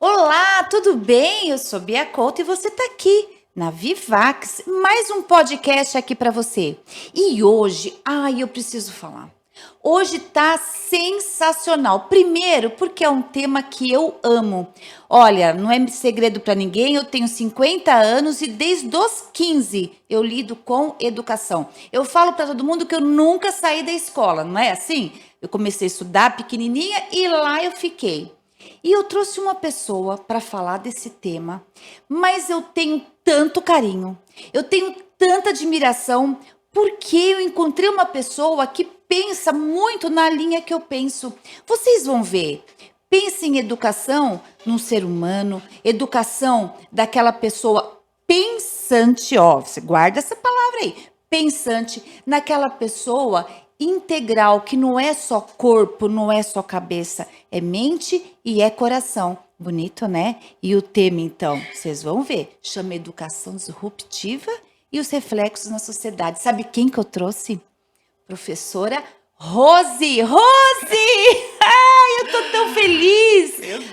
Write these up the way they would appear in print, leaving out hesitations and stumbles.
Olá, tudo bem? Eu sou Bia Couto e você está aqui na Vivax, mais um podcast aqui para você. E hoje, eu preciso falar. Hoje tá sensacional. Primeiro, porque é um tema que eu amo. Olha, não é segredo para ninguém, eu tenho 50 anos e desde os 15 eu lido com educação. Eu falo para todo mundo que eu nunca saí da escola, não é assim? Eu comecei a estudar pequenininha e lá eu fiquei. E eu trouxe uma pessoa para falar desse tema, mas eu tenho tanto carinho, eu tenho tanta admiração, porque eu encontrei uma pessoa que pensa muito na linha que eu penso. Vocês vão ver. Pense em educação num ser humano, educação daquela pessoa pensante, ó, você guarda essa palavra aí, pensante, naquela pessoa integral, que não é só corpo, não é só cabeça, é mente e é coração. Bonito, né? E o tema, então, vocês vão ver, chama Educação Disruptiva e os reflexos na sociedade. Sabe quem que eu trouxe? Professora Rose! Rose! Ai, eu tô tão feliz! Meu Deus.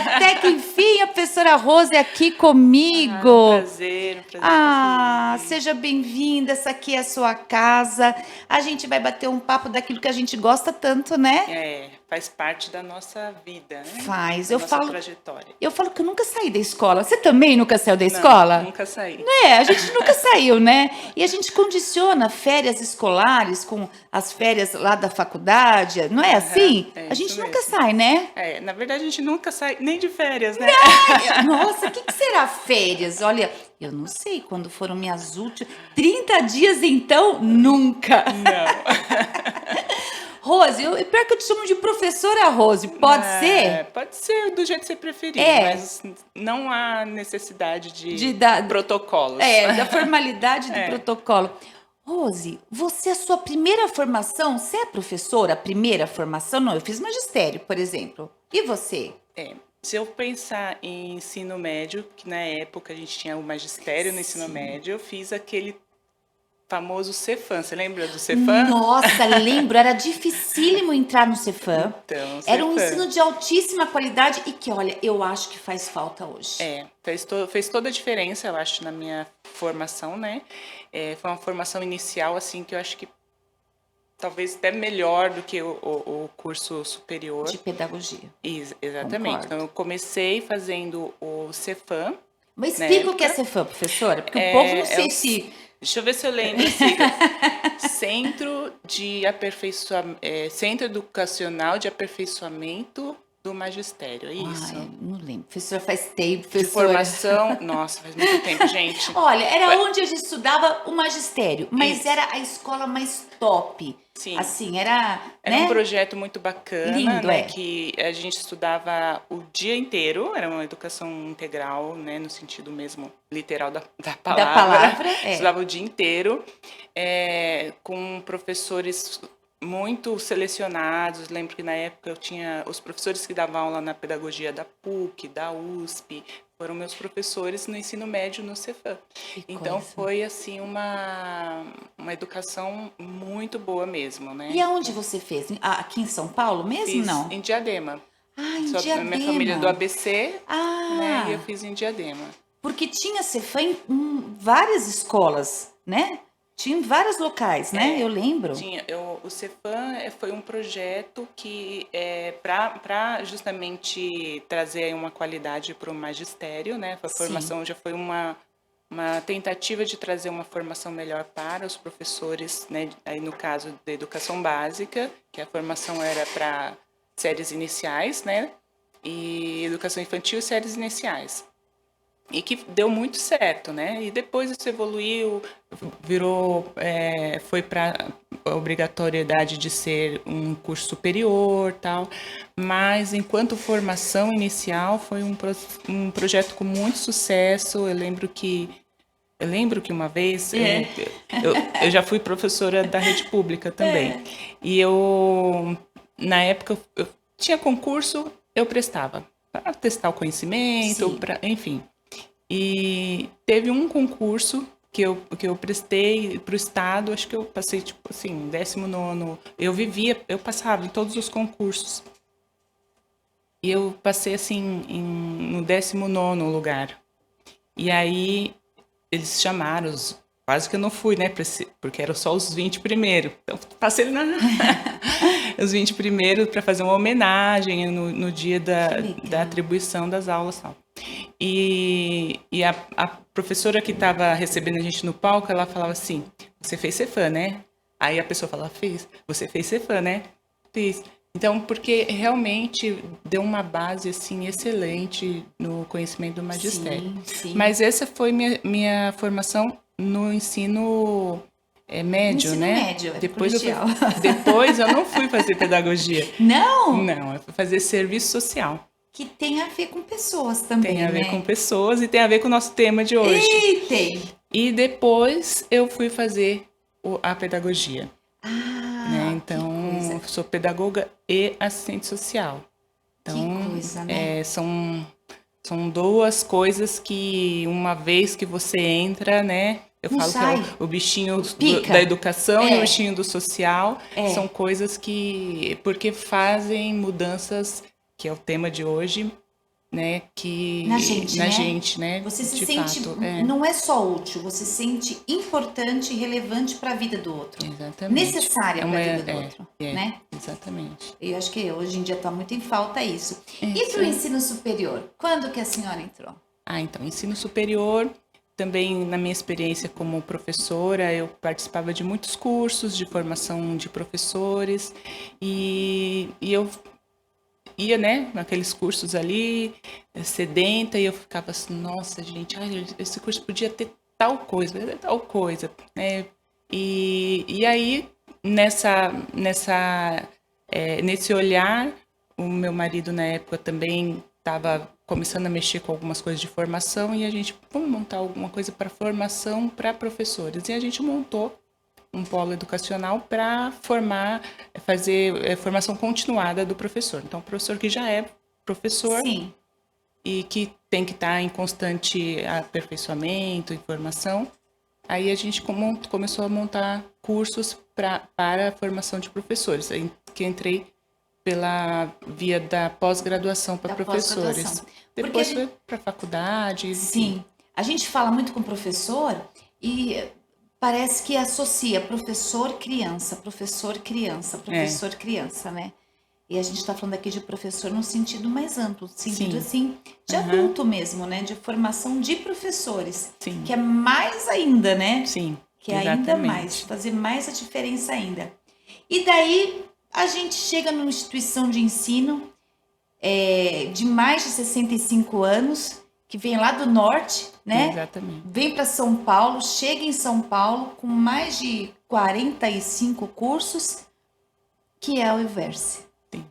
Até que enfim, a professora Rose é aqui comigo. Um prazer estar aqui. Seja bem-vinda, essa aqui é a sua casa. A gente vai bater um papo daquilo que a gente gosta tanto, né? Faz parte da nossa vida, né? Faz. Da nossa trajetória. Eu falo que eu nunca saí da escola. Você também nunca saiu da escola? Não, nunca saí. Não é, a gente nunca saiu, né? E a gente condiciona férias escolares com as férias lá da faculdade, não é assim? A gente nunca sai, né? Na verdade, a gente nunca sai nem de férias, né? Nossa, o que será férias? Olha, eu não sei quando foram minhas últimas... 30 dias, então, nunca. Não. Rose, pior que eu te chamo de professora Rose, pode ser? Pode ser do jeito que você preferir, mas não há necessidade de protocolos. Da formalidade do protocolo. Rose, a sua primeira formação, você é professora? A primeira formação? Não, eu fiz magistério, por exemplo. E você? Se eu pensar em ensino médio, que na época a gente tinha o magistério no ensino médio, eu fiz aquele famoso Cefam. Você lembra do Cefam? Nossa, lembro. Era dificílimo entrar no Cefam. Então, era um ensino de altíssima qualidade e que, olha, eu acho que faz falta hoje. Fez toda a diferença, eu acho, na minha formação, né? Foi uma formação inicial, assim, que eu acho que talvez até melhor do que o curso superior. De pedagogia. Exatamente. Concordo. Então, eu comecei fazendo o Cefam. Mas explica o que é Cefam, professora, porque o povo não sei se... Deixa eu ver se eu lembro. Centro Educacional de Aperfeiçoamento do Magistério, é isso? Não lembro. Professora, faz tempo, De formação... Nossa, faz muito tempo, gente. Olha, era onde a gente estudava o magistério, mas era a escola mais top. Sim. Assim, era um projeto muito bacana, lindo, né? Que a gente estudava o dia inteiro, era uma educação integral, né? No sentido mesmo literal da palavra. Estudava o dia inteiro, com professores muito selecionados. Lembro que na época eu tinha os professores que davam aula na pedagogia da PUC, da USP, foram meus professores no ensino médio no Cefam. Então foi assim uma educação muito boa mesmo, né? E aonde você fez? Aqui em São Paulo mesmo? Fiz não? Em Diadema. Em Diadema. Minha família é do ABC, né? E eu fiz em Diadema. Porque tinha Cefam em várias escolas, né? Tinha em vários locais, né? Eu lembro. O Cefam foi um projeto que para justamente trazer uma qualidade para o magistério, né? A formação já foi uma tentativa de trazer uma formação melhor para os professores, né? Aí no caso da educação básica, que a formação era para séries iniciais, né? E educação infantil e séries iniciais. E que deu muito certo, né? E depois isso evoluiu, foi para a obrigatoriedade de ser um curso superior, tal. Mas enquanto formação inicial foi um projeto com muito sucesso. Eu lembro que uma vez eu já fui professora da rede pública também. E na época eu tinha concurso, eu prestava para testar o conhecimento, enfim. E teve um concurso que eu prestei para o estado, acho que eu passei, tipo assim, 19º. Eu passava em todos os concursos. E eu passei, assim, no 19º lugar. E aí, eles chamaram, quase que eu não fui, né? Porque eram só os 20 primeiros. Então, passei os 20 primeiros para fazer uma homenagem no dia da atribuição das aulas e tal. E a professora que estava recebendo a gente no palco, ela falava assim, você fez Cefam, né? Aí a pessoa falava, fiz. Você fez Cefam, né? Fiz. Então, porque realmente deu uma base, assim, excelente no conhecimento do magistério. Sim. Mas essa foi minha formação no ensino médio, ensino né? médio, Depois eu não fui fazer pedagogia. Não? Não, eu fui fazer serviço social. Que tem a ver com pessoas também, Tem a ver né? com pessoas e tem a ver com o nosso tema de hoje. E tem. E depois eu fui fazer a pedagogia. Né? Então, eu sou pedagoga e assistente social. Então, que coisa, né? São duas coisas que uma vez que você entra, né? Eu não falo sai. que é o bichinho da educação e o bichinho do social. São coisas que, porque fazem mudanças, que é o tema de hoje, né? Que na gente, né? Você se sente, não é só útil, você se sente importante e relevante para a vida do outro. Exatamente. Necessária para a vida do outro, né? Exatamente. Eu acho que hoje em dia está muito em falta isso. E para o ensino superior? Quando que a senhora entrou? Então, ensino superior, também na minha experiência como professora, eu participava de muitos cursos de formação de professores e eu ia, né, naqueles cursos ali, sedenta, e eu ficava assim, nossa, gente, esse curso podia ter tal coisa, né? E aí, nesse olhar, o meu marido na época também estava começando a mexer com algumas coisas de formação e a gente, vamos montar alguma coisa para formação para professores. E a gente montou um polo educacional para fazer formação continuada do professor. Então, o professor que já é professor Sim. e que tem que estar em constante aperfeiçoamento e formação, aí a gente começou a montar cursos para a formação de professores, que entrei pela via da pós-graduação para professores. Depois foi para faculdade. Sim. A gente fala muito com professor e parece que associa professor-criança, né? E a gente está falando aqui de professor no sentido mais amplo, sentido assim, de adulto mesmo, né? De formação de professores. Sim. Que é mais ainda, né? Sim, que é ainda mais, fazer mais a diferença ainda. E daí a gente chega numa instituição de ensino de mais de 65 anos, que vem lá do norte, né? Exatamente. Vem para São Paulo, chega em São Paulo com mais de 45 cursos, que é o Iverse. Sim.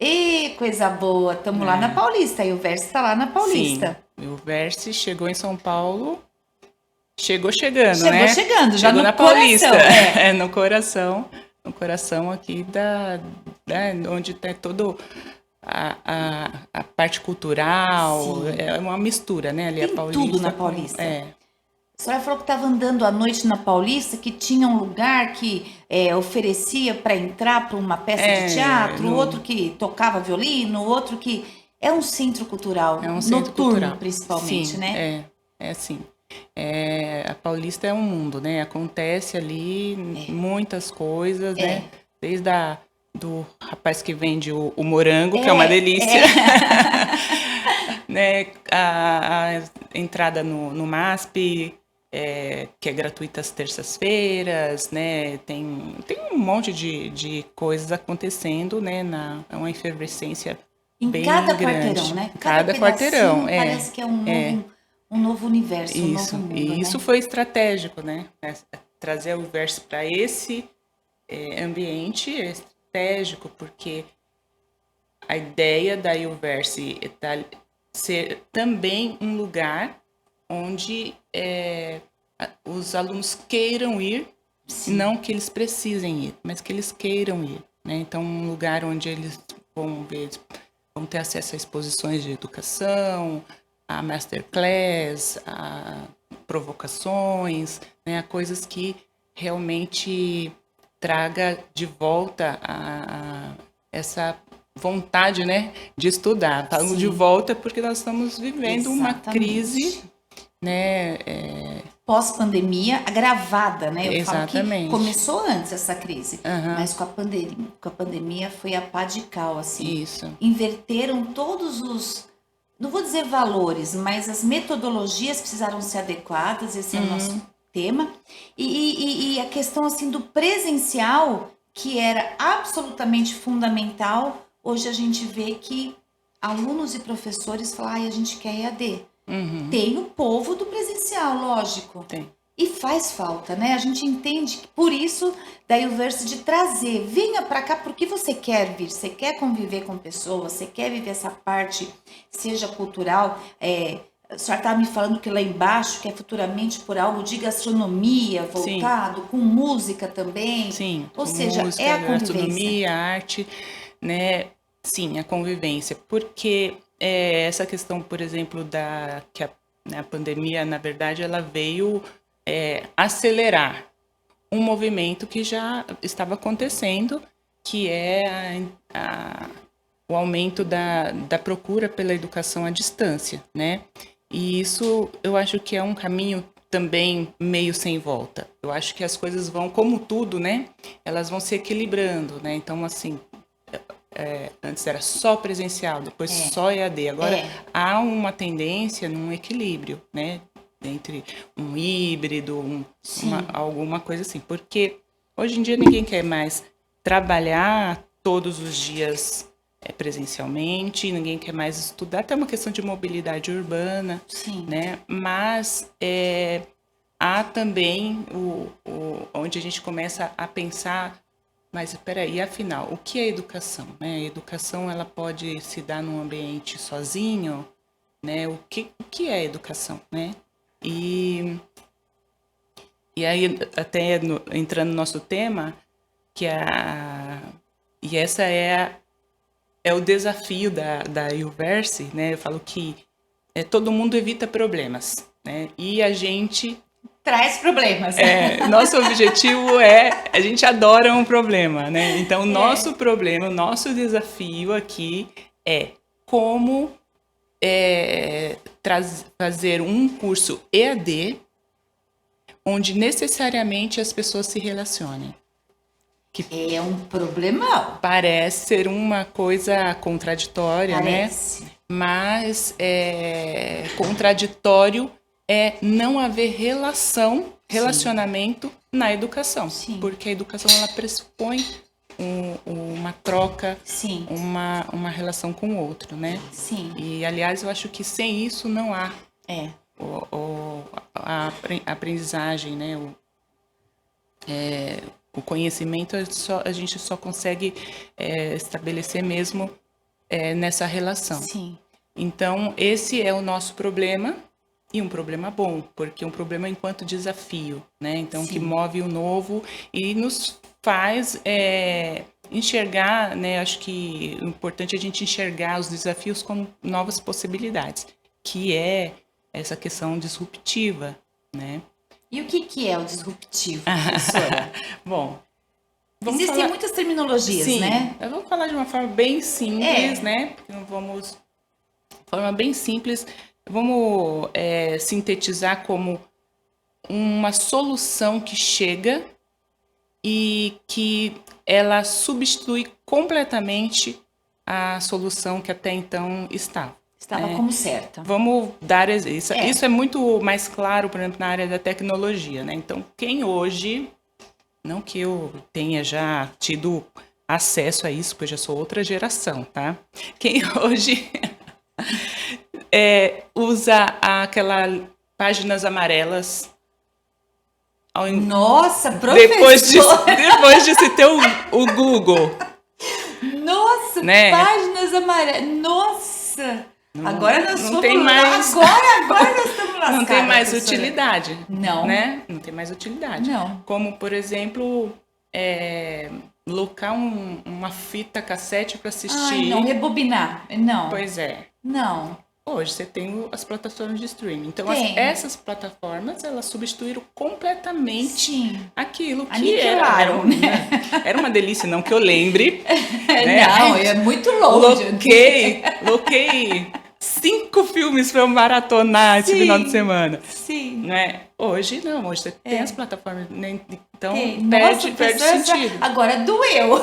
E coisa boa, estamos lá na Paulista, e o Iverse está lá na Paulista. Sim, o Iverse chegou em São Paulo, chegando, né? Chegando, já chegou no na coração, Paulista. No coração aqui onde tem todo a parte cultural, é uma mistura, né? Ali tem a Paulista. Tudo na Paulista. A senhora falou que estava andando à noite na Paulista, que tinha um lugar que oferecia para entrar para uma peça de teatro, outro que tocava violino, outro que... É um centro cultural, noturno cultural. Principalmente, sim, né? É assim. A Paulista é um mundo, né? Acontece ali muitas coisas, né? Desde do rapaz que vende o morango, que é uma delícia. Né? A entrada no MASP, que é gratuita às terças-feiras, né? Tem um monte de coisas acontecendo, né? É uma efervescência bem cada grande. Quarteirão, né? Cada quarteirão. Parece que é um novo universo, um novo mundo, e isso foi estratégico, né? Trazer o Iverse para esse ambiente estratégico, porque a ideia da Iverse é ser também um lugar onde os alunos queiram ir, não que eles precisem ir, mas que eles queiram ir, né? Então, um lugar onde eles vão ter acesso a exposições de educação, a masterclass, a provocações, né, a coisas que realmente traga de volta essa vontade, né, de estudar. Falo de volta porque nós estamos vivendo uma crise, né, pós-pandemia agravada, né? Eu falo exatamente. que começou antes essa crise, mas com a pandemia foi a pá de cal, assim. Isso. Inverteram todos os, não vou dizer valores, mas as metodologias precisaram ser adequadas, esse é o nosso tema. E a questão, assim, do presencial, que era absolutamente fundamental, hoje a gente vê que alunos e professores falam, a gente quer EAD. Tem o povo do presencial, lógico. Tem. E faz falta, né? A gente entende que por isso da University de trazer, venha para cá porque você quer vir, você quer conviver com pessoas, você quer viver essa parte, seja cultural. A senhora estava me falando que lá embaixo, que é futuramente por algo de gastronomia voltado, com música também. Sim, ou seja, música, é a convivência. gastronomia, arte, né? Sim, a convivência. Porque essa questão, por exemplo, que a pandemia, na verdade, ela veio acelerar um movimento que já estava acontecendo, que é o aumento da procura pela educação à distância, né? E isso eu acho que é um caminho também meio sem volta. Eu acho que as coisas vão, como tudo, né? Elas vão se equilibrando, né? Então, assim, antes era só presencial, depois só EAD. Agora há uma tendência num equilíbrio, né? Entre um híbrido, alguma coisa assim. Porque hoje em dia ninguém quer mais trabalhar todos os dias presencialmente, ninguém quer mais estudar. Até uma questão de mobilidade urbana, né? Mas há também onde a gente começa a pensar, mas espera aí, afinal, o que é educação? Né? A educação ela pode se dar num ambiente sozinho, né? O que é educação, né? E aí, até entrando no nosso tema, e essa é o desafio da Uverse, né? Eu falo que todo mundo evita problemas, né? E a gente traz problemas. Nosso objetivo a gente adora um problema, né? Então, o nosso problema, o nosso desafio aqui é como fazer um curso EAD onde necessariamente as pessoas se relacionem. Que é um problemão. Parece ser uma coisa contraditória, Parece. Né? Mas contraditório é não haver relacionamento na educação. Sim. Porque a educação ela pressupõe uma troca, uma relação com o outro, né? Sim. E, aliás, eu acho que sem isso não há a aprendizagem, né? O conhecimento a gente só consegue estabelecer mesmo nessa relação. Sim. Então, esse é o nosso problema, e um problema bom, porque um problema enquanto desafio, né? Então, que move o novo e nos faz enxergar, né? Acho que o importante é a gente enxergar os desafios como novas possibilidades, que é essa questão disruptiva, né? E o que é o disruptivo, professora? Bom, existem muitas terminologias, né? Eu vou falar de uma forma bem simples, né? De forma bem simples, vamos sintetizar como uma solução que chega e que ela substitui completamente a solução que até então estava. Estava como certa. Vamos dar isso. Isso é muito mais claro, por exemplo, na área da tecnologia, né? Então, quem hoje, não que eu tenha já tido acesso a isso, porque eu já sou outra geração, tá? Quem hoje usa aquelas páginas amarelas. Nossa, professor! Depois de se ter o Google. Nossa, né? Páginas amarelas. Nossa! Agora nós não tem mais. Agora nós estamos lascados. Não tem mais professora. Utilidade. Não. Né? Não tem mais utilidade. Não. Como, por exemplo, locar uma fita cassete para assistir. Ai, não, rebobinar. Não. Pois é. Não. Hoje você tem as plataformas de streaming. Então, essas plataformas, elas substituíram completamente aquilo que aniquilaram, né? Era uma delícia, não que eu lembre. Né? Não, é muito longe. Loquei 5 filmes para eu maratonar esse final de semana. Sim. Né? Hoje não, hoje você tem as plataformas, né? Então perde sentido. Agora doeu.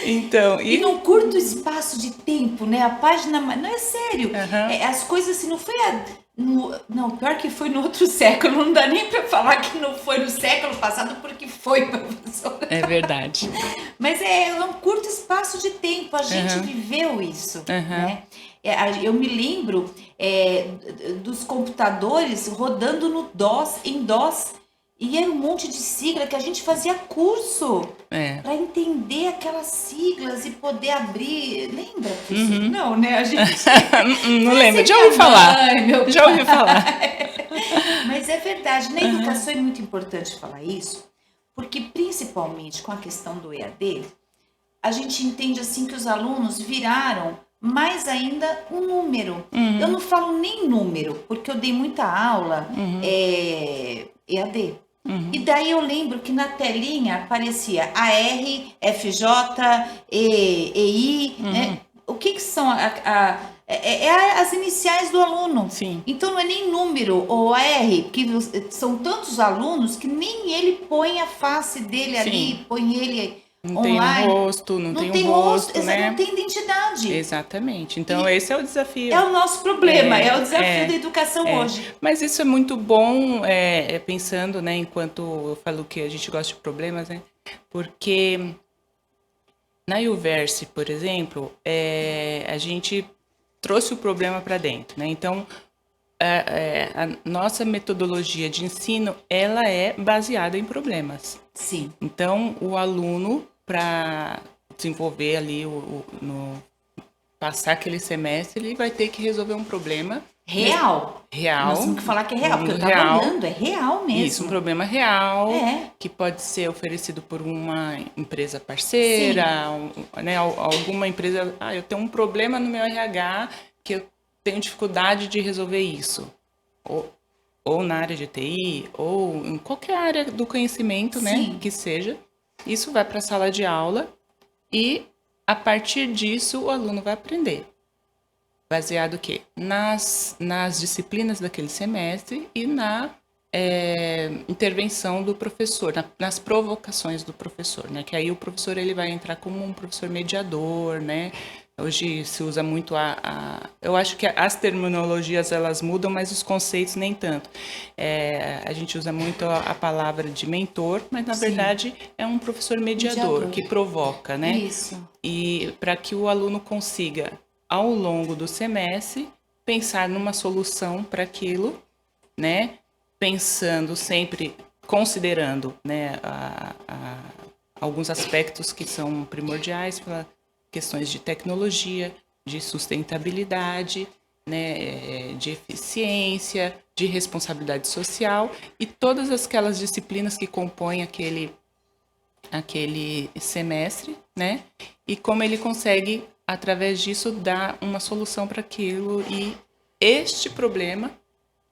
Então, e num curto espaço de tempo, né? A página... Não, é sério. As coisas assim, não foi... Não, pior que foi no outro século. Não dá nem para falar que não foi no século passado, porque foi, professor. É verdade. Mas é um curto espaço de tempo. A gente viveu isso, né? Eu me lembro dos computadores rodando no DOS, em DOS. E era um monte de sigla que a gente fazia curso para entender aquelas siglas e poder abrir. Lembra? Não, né? A gente. Não lembro, já ouvi falar. Já ouvi falar. Mas é verdade, na educação é muito importante falar isso, porque principalmente com a questão do EAD, a gente entende assim que os alunos viraram mais ainda um número. Eu não falo nem número, porque eu dei muita aula EAD. E daí eu lembro que na telinha aparecia AR, FJ, EI, né? O que são as iniciais do aluno. Sim. Então não é nem número ou AR, que são tantos alunos que nem ele põe a face dele ali, põe ele não online. Tem rosto, não tem rosto, né? Não tem identidade. Exatamente. Então, esse é o desafio. É o nosso problema, é o desafio da educação hoje. Mas isso é muito bom, pensando, né, enquanto eu falo que a gente gosta de problemas, né? Porque na UVerse, por exemplo, a gente trouxe o problema para dentro, né? Então, a nossa metodologia de ensino, ela é baseada em problemas. Sim. Então, o aluno, para desenvolver ali, passar aquele semestre, ele vai ter que resolver um problema real. Nós temos que falar que é real, porque eu estava olhando, é real mesmo. Isso, um problema real, que pode ser oferecido por uma empresa parceira, né, alguma empresa. Eu tenho um problema no meu RH que eu tenho dificuldade de resolver isso. Ou na área de TI, ou em qualquer área do conhecimento, né, que seja. Isso vai para a sala de aula e, a partir disso, o aluno vai aprender. Baseado o quê? Nas disciplinas daquele semestre e na intervenção do professor, nas provocações do professor, né? Que aí o professor ele vai entrar como um professor mediador, né? Hoje se usa muito eu acho que as terminologias elas mudam, mas os conceitos nem tanto. A gente usa muito a palavra de mentor, mas na verdade é um professor mediador que provoca, né? Isso. E para que o aluno consiga, ao longo do semestre, pensar numa solução para aquilo, né? Pensando sempre, considerando, né, alguns aspectos que são primordiais para questões de tecnologia, de sustentabilidade, né, de eficiência, de responsabilidade social e todas aquelas disciplinas que compõem aquele semestre, né? E como ele consegue, através disso, dar uma solução para aquilo. E este problema,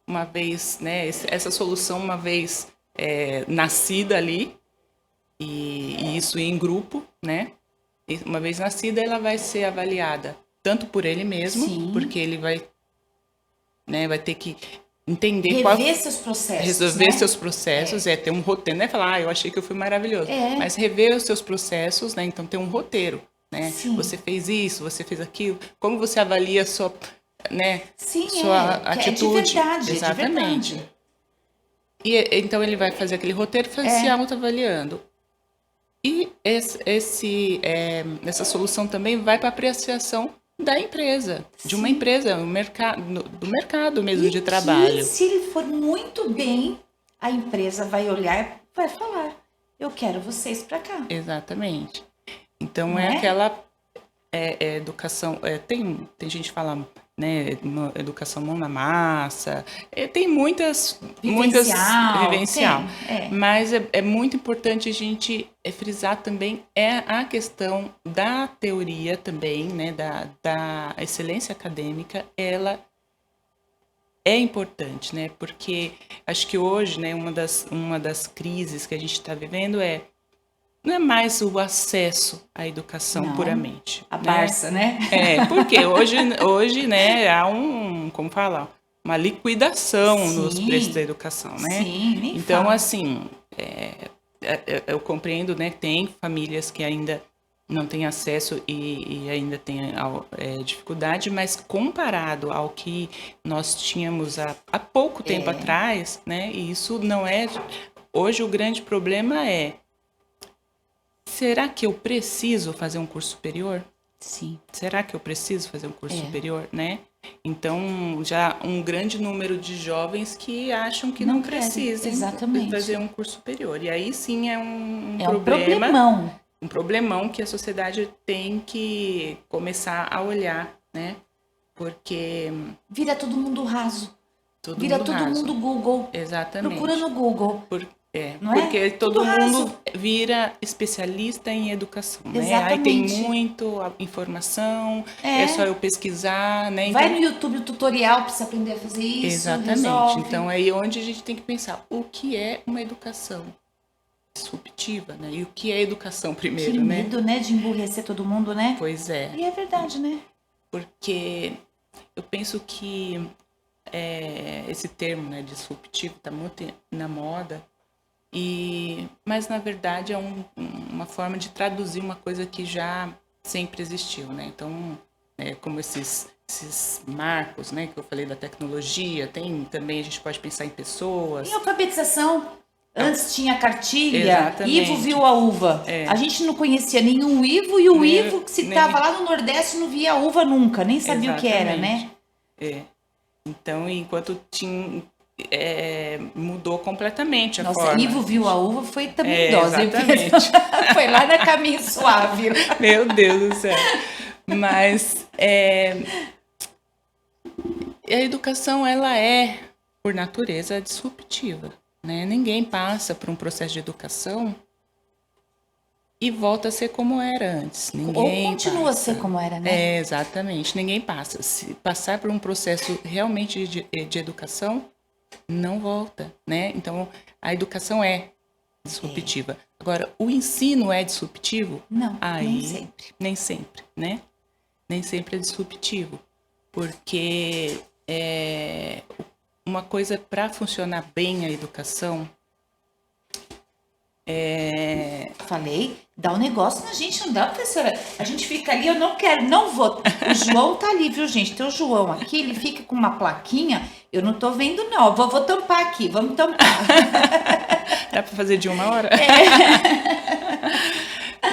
uma vez, né, essa solução, uma vez nascida ali, e isso em grupo, né? Uma vez nascida, ela vai ser avaliada tanto por ele mesmo, porque ele vai ter que entender seus processos, resolver seus processos, ter um roteiro, não é falar, eu achei que eu fui maravilhoso, mas rever os seus processos, né? Então ter um roteiro, né? Você fez isso, você fez aquilo, como você avalia a sua, né? Sua atitude, de verdade, exatamente. De verdade. E então ele vai fazer aquele roteiro, se autoavaliando. E essa solução também vai para a apreciação da empresa, de uma empresa, do mercado mesmo de trabalho. E se ele for muito bem, a empresa vai olhar e vai falar, eu quero vocês para cá. Exatamente. Então aquela educação, tem gente que fala né, uma educação mão na massa, tem muitas vivencial, mas é muito importante a gente frisar também a questão da teoria também, né, da excelência acadêmica, ela é importante, né, porque acho que hoje, né, uma das crises que a gente está vivendo não é mais o acesso à educação puramente. A Barça, né? Porque hoje, né, há como falar, uma liquidação nos preços da educação, né? Sim, nem então, fala. assim, eu compreendo, né, que tem famílias que ainda não têm acesso e ainda têm dificuldade, mas comparado ao que nós tínhamos há pouco tempo atrás, né, e isso não é... Hoje o grande problema será que eu preciso fazer um curso superior? Sim. Será que eu preciso fazer um curso superior, né? Então, já um grande número de jovens que acham que não precisam fazer um curso superior. E aí sim é um problema. Um problemão que a sociedade tem que começar a olhar, né? Porque... Vira todo mundo raso. Vira todo mundo Google. Exatamente. Procura no Google. Porque todo mundo vira especialista em educação, né? Aí tem muita informação, é só eu pesquisar, né? Vai no YouTube o tutorial para você aprender a fazer isso. Exatamente. Resolve. Então é aí onde a gente tem que pensar o que é uma educação disruptiva, né? E o que é educação primeiro, né? Que medo, né? De emburrecer todo mundo, né? Pois é. E é verdade, né? Porque eu penso que esse termo, né, disruptivo, está muito na moda. Mas, na verdade, é uma forma de traduzir uma coisa que já sempre existiu, né? Então, como esses marcos, né, que eu falei da tecnologia, também a gente pode pensar em pessoas. Em alfabetização, antes tinha cartilha, Exatamente. Ivo viu a uva. A gente não conhecia nenhum Ivo, e o Ivo, que se estava lá no Nordeste, não via a uva nunca, nem sabia o que era, né? Então, enquanto tinha... mudou completamente a forma. Nossa, Ivo viu a uva, foi também idosa. Exatamente. Foi lá na Caminho Suave. Meu Deus do céu. Mas a educação, ela é, por natureza, disruptiva, né? Ninguém passa por um processo de educação e volta a ser como era antes. Ninguém Ou continua a ser como era, né? Exatamente. Ninguém passa. Se passar por um processo realmente de educação, não volta, né? Então, a educação é disruptiva. Agora, o ensino é disruptivo? Não, aí, nem sempre. Nem sempre, né? Nem sempre é disruptivo. Porque uma coisa para funcionar bem a educação Falei, dá um negócio na gente, não dá, professora? A gente fica ali, eu não quero, não vou. O João tá ali, viu, gente? Tem o João aqui, ele fica com uma plaquinha, eu não tô vendo, não. Vou tampar aqui, vamos tampar. Dá para fazer de uma hora?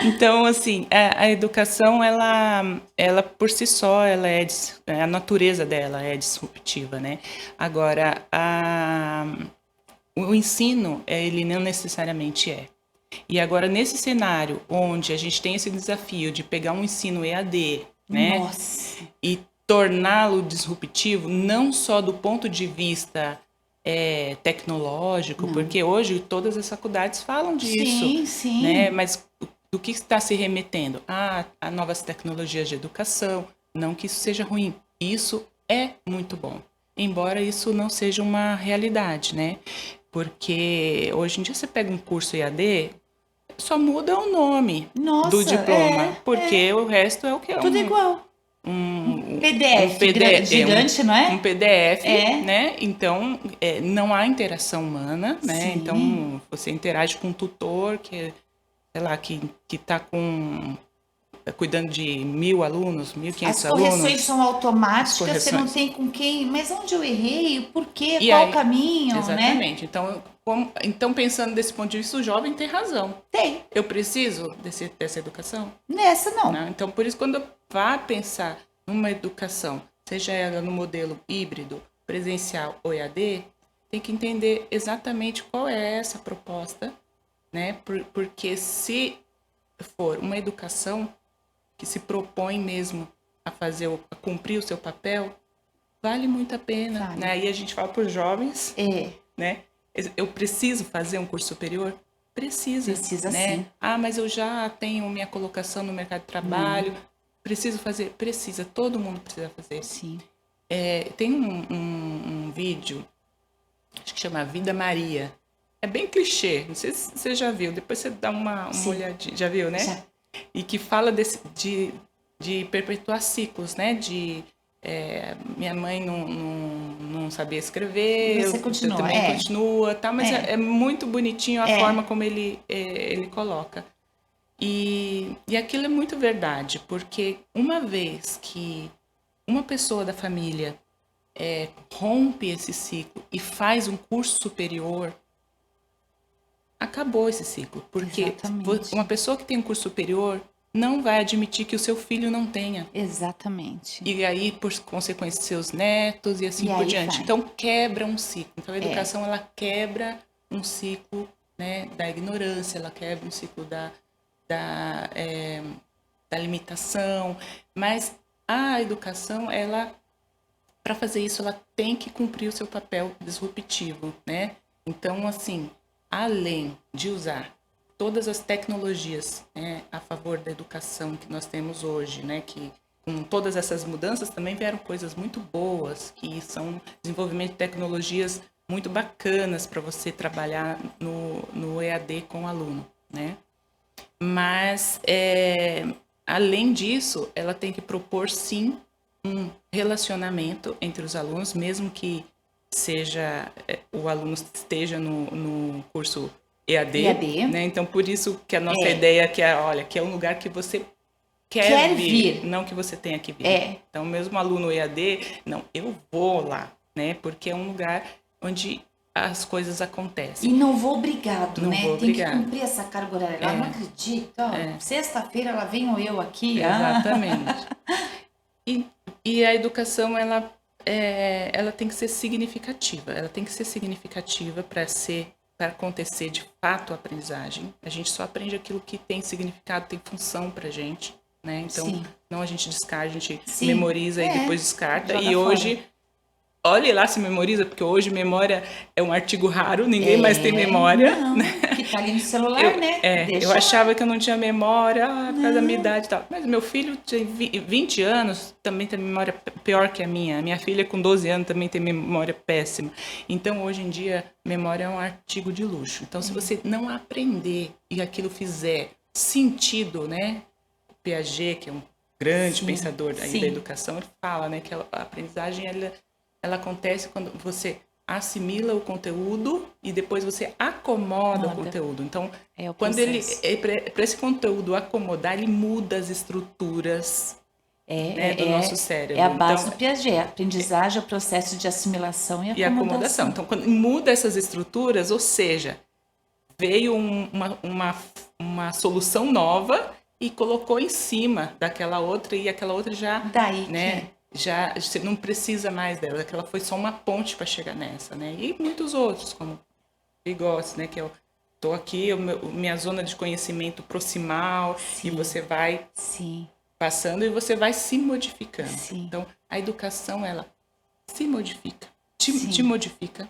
Então, assim, a educação, ela por si só, a natureza dela é disruptiva, né? Agora, o ensino, ele não necessariamente é. E agora, nesse cenário onde a gente tem esse desafio de pegar um ensino EAD, né? Nossa. E torná-lo disruptivo, não só do ponto de vista tecnológico, porque hoje todas as faculdades falam disso. Sim. Né? Mas do que está se remetendo? A novas tecnologias de educação, não que isso seja ruim. Isso é muito bom, embora isso não seja uma realidade, né? Porque hoje em dia você pega um curso EAD, só muda o nome do diploma, porque o resto é o que é. Tudo igual. Um PDF gigante, não é? Um PDF, né? Então, não há interação humana, né? Sim. Então, você interage com um tutor que, sei lá, que está cuidando de 1.000 alunos, 1.500 alunos. As correções são automáticas, você não tem com quem... Mas onde eu errei? Por quê? Qual o caminho? Exatamente. Né? Então, pensando desse ponto de vista, o jovem tem razão. Tem. Eu preciso dessa educação? Nessa, não. Então, por isso, quando eu vá pensar numa educação, seja ela no modelo híbrido, presencial ou EAD, tem que entender exatamente qual é essa proposta, né? Porque se for uma educação que se propõe mesmo a cumprir o seu papel, vale muito a pena. Vale. Né? Aí a gente fala para os jovens, né? Eu preciso fazer um curso superior? Precisa, né? Sim. Mas eu já tenho minha colocação no mercado de trabalho. Preciso fazer? Precisa. Todo mundo precisa fazer. Sim. Tem um vídeo, acho que chama Vida Maria. É bem clichê, não sei se você já viu. Depois você dá uma olhadinha. Já viu, né? Já. E que fala de perpetuar ciclos, né? Minha mãe não sabia escrever, Você continua, eu também continua, tá? Mas é muito bonitinho a forma como ele coloca. E aquilo é muito verdade, porque uma vez que uma pessoa da família rompe esse ciclo e faz um curso superior, acabou esse ciclo. Porque Exatamente. uma pessoa que tem um curso superior não vai admitir que o seu filho não tenha. Exatamente. E aí, por consequência, seus netos e assim por diante. Vai. Então, quebra um ciclo. Então, a educação, ela quebra um ciclo, né, da ignorância, ela quebra um ciclo da limitação. Mas a educação, ela, para fazer isso, ela tem que cumprir o seu papel disruptivo, né? Então, assim, além de usar todas as tecnologias, né, a favor da educação que nós temos hoje, né, que com todas essas mudanças também vieram coisas muito boas, que são desenvolvimento de tecnologias muito bacanas para você trabalhar no EAD com o aluno, né? Mas, além disso, ela tem que propor, sim, um relacionamento entre os alunos, mesmo que o aluno esteja no curso EAD. Né? Então, por isso que a nossa ideia que é um lugar que você quer vir, não que você tenha que vir. Então, mesmo aluno EAD, não, eu vou lá, né? Porque é um lugar onde as coisas acontecem. E não vou obrigado, né? Tem que obrigado. cumprir essa carga horária. Ela não acredita. Sexta-feira lá venho eu aqui. Exatamente. E a educação, ela tem que ser significativa. Ela tem que ser significativa para acontecer de fato a aprendizagem. A gente só aprende aquilo que tem significado, tem função para a gente, né? Então, não a gente descarta, a gente memoriza e depois descarta. Joga e hoje, fora. olhe lá se memoriza, porque hoje memória é um artigo raro, ninguém mais tem memória. Não, né? que tá ali no celular, né? Eu achava que eu não tinha memória por causa da minha idade e tal. Mas meu filho tem 20 anos, também tem memória pior que a minha. A minha filha com 12 anos também tem memória péssima. Então, hoje em dia, memória é um artigo de luxo. Então, se você não aprender e aquilo fizer sentido, né? O Piaget, que é um grande pensador aí da educação, ele fala, né, que a aprendizagem ela acontece quando você assimila o conteúdo e depois você acomoda o conteúdo. Então, quando para esse conteúdo acomodar, ele muda as estruturas do nosso cérebro. É a base do Piaget. A aprendizagem é o processo de assimilação e acomodação. Então, quando muda essas estruturas, ou seja, veio uma solução nova e colocou em cima daquela outra e aquela outra já... Daí né? Já você não precisa mais dela, aquela foi só uma ponte para chegar nessa, né? E muitos outros, como Vygotsky, né? Que eu tô aqui, minha zona de conhecimento proximal, e você vai passando e você vai se modificando. Então, a educação, ela se modifica, te modifica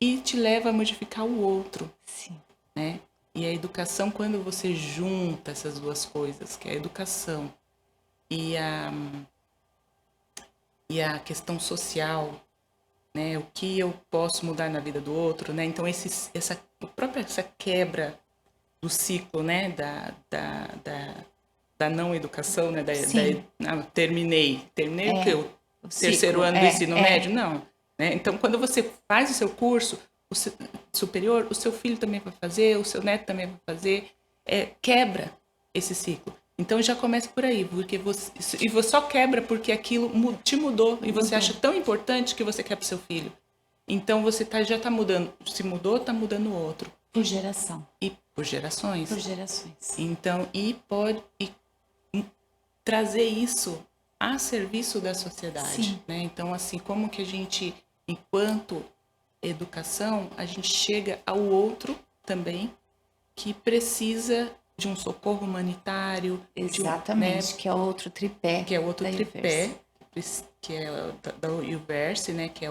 e te leva a modificar o outro, né? E a educação, quando você junta essas duas coisas, que é a educação e a questão social, né? O que eu posso mudar na vida do outro, né? Então, essa quebra do ciclo, né? Da não educação, né? Terminei o terceiro ano do ensino médio? Não. Né? Então, quando você faz o seu curso superior, o seu filho também vai fazer, o seu neto também vai fazer, quebra esse ciclo. Então já começa por aí, porque você só quebra porque aquilo te mudou e você acha tão importante que você quer para o seu filho. Então você já está mudando, se mudou, está mudando o outro. Por geração. E por gerações. Por gerações. Então, pode trazer isso a serviço da sociedade. Né? Então, assim, como que a gente, enquanto educação, a gente chega ao outro também que precisa de um socorro humanitário. Exatamente, que é outro tripé. Que é outro tripé, que que é da UVerse, né? Que é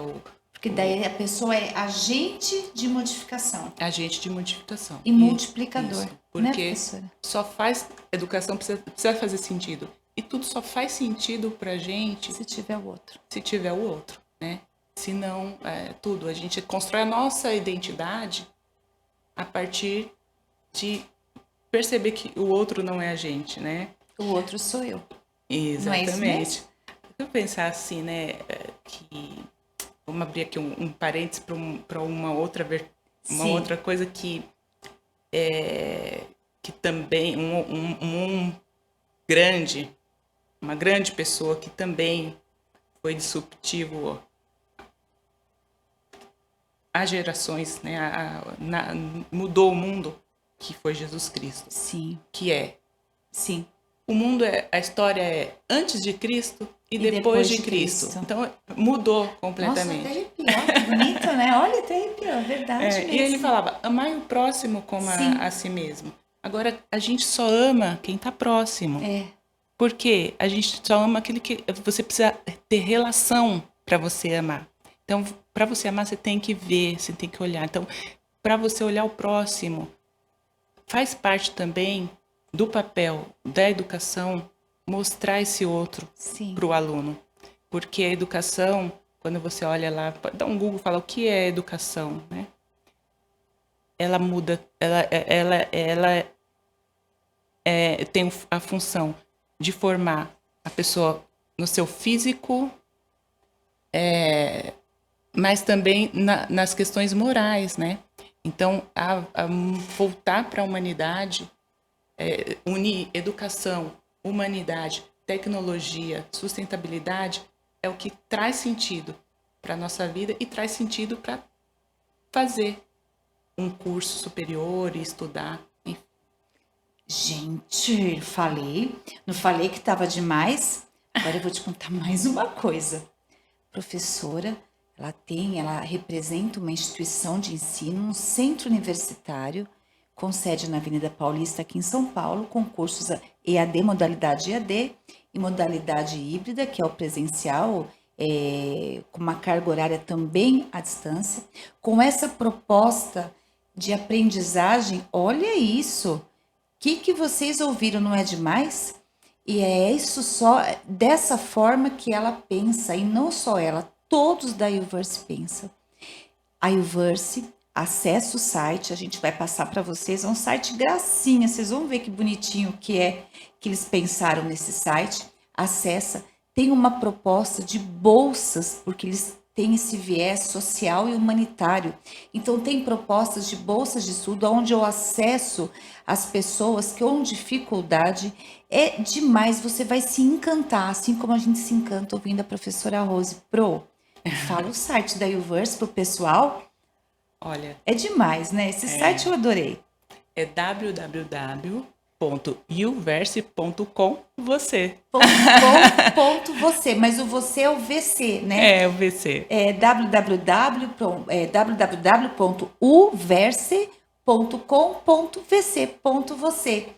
porque daí a pessoa é agente de modificação. Agente de modificação. E multiplicador. Isso, porque né, só faz... Educação precisa fazer sentido. E tudo só faz sentido pra gente... Se tiver o outro. Se tiver o outro, né? Se não, tudo. A gente constrói a nossa identidade a partir de perceber que o outro não é a gente, né? O outro sou eu. Exatamente. Não é isso mesmo? Eu pensar assim, né? Que... Vamos abrir aqui um parênteses para uma outra coisa que também uma grande pessoa que também foi disruptivo às gerações, né? Mudou o mundo, que foi Jesus Cristo. Sim. Sim. O mundo a história é antes de Cristo e depois de Cristo. Então, mudou completamente. Nossa, até arrepiou, que bonito, né? Olha, até arrepiou, é verdade mesmo. E ele falava, amai o próximo como a si mesmo. Agora, a gente só ama quem está próximo. Porque a gente só ama aquele que... Você precisa ter relação para você amar. Então, para você amar, você tem que ver, você tem que olhar. Então, para você olhar o próximo, faz parte também do papel da educação mostrar esse outro para o aluno. Porque a educação, quando você olha lá, dá um Google e fala o que é educação, né? Ela muda, ela tem a função de formar a pessoa no seu físico, mas também nas questões morais, né? Então, a voltar para a humanidade, unir educação, humanidade, tecnologia, sustentabilidade, é o que traz sentido para a nossa vida e traz sentido para fazer um curso superior e estudar. Enfim. Gente, não falei que estava demais? Agora eu vou te contar mais uma coisa. Professora, ela representa uma instituição de ensino, um centro universitário, com sede na Avenida Paulista, aqui em São Paulo, com cursos EAD, modalidade EAD, e modalidade híbrida, que é o presencial, com uma carga horária também à distância. Com essa proposta de aprendizagem, olha isso! O que vocês ouviram, não é demais? E é isso só, dessa forma que ela pensa, e não só ela, todos da UVerse pensam. A UVerse, acessa o site, a gente vai passar para vocês, é um site gracinha, vocês vão ver que bonitinho que é que eles pensaram nesse site. Acessa, tem uma proposta de bolsas, porque eles têm esse viés social e humanitário. Então tem propostas de bolsas de estudo, onde eu acesso as pessoas que com dificuldade. É demais, você vai se encantar, assim como a gente se encanta ouvindo a professora Rose. Fala o site da UVerse pro pessoal. Olha, é demais, né? Esse site eu adorei. É www.uverse.com você. .você, mas o você é o VC, né? É o VC. É www.uverse.com.vc.você.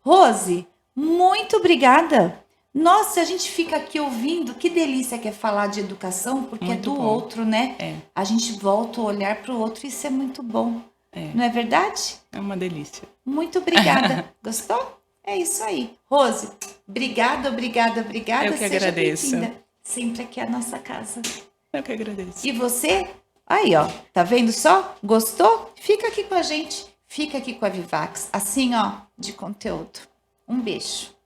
Rose, muito obrigada. Nossa, a gente fica aqui ouvindo, que delícia que é falar de educação, porque muito é do bom. Outro, né? A gente volta a olhar para o outro e isso é muito bom. Não é verdade? É uma delícia. Muito obrigada. Gostou? É isso aí. Rose, obrigada. Eu que agradeço. Sempre aqui é a nossa casa. Eu que agradeço. E você? Aí, ó, tá vendo só? Gostou? Fica aqui com a gente. Fica aqui com a Vivax, assim, ó, de conteúdo. Um beijo.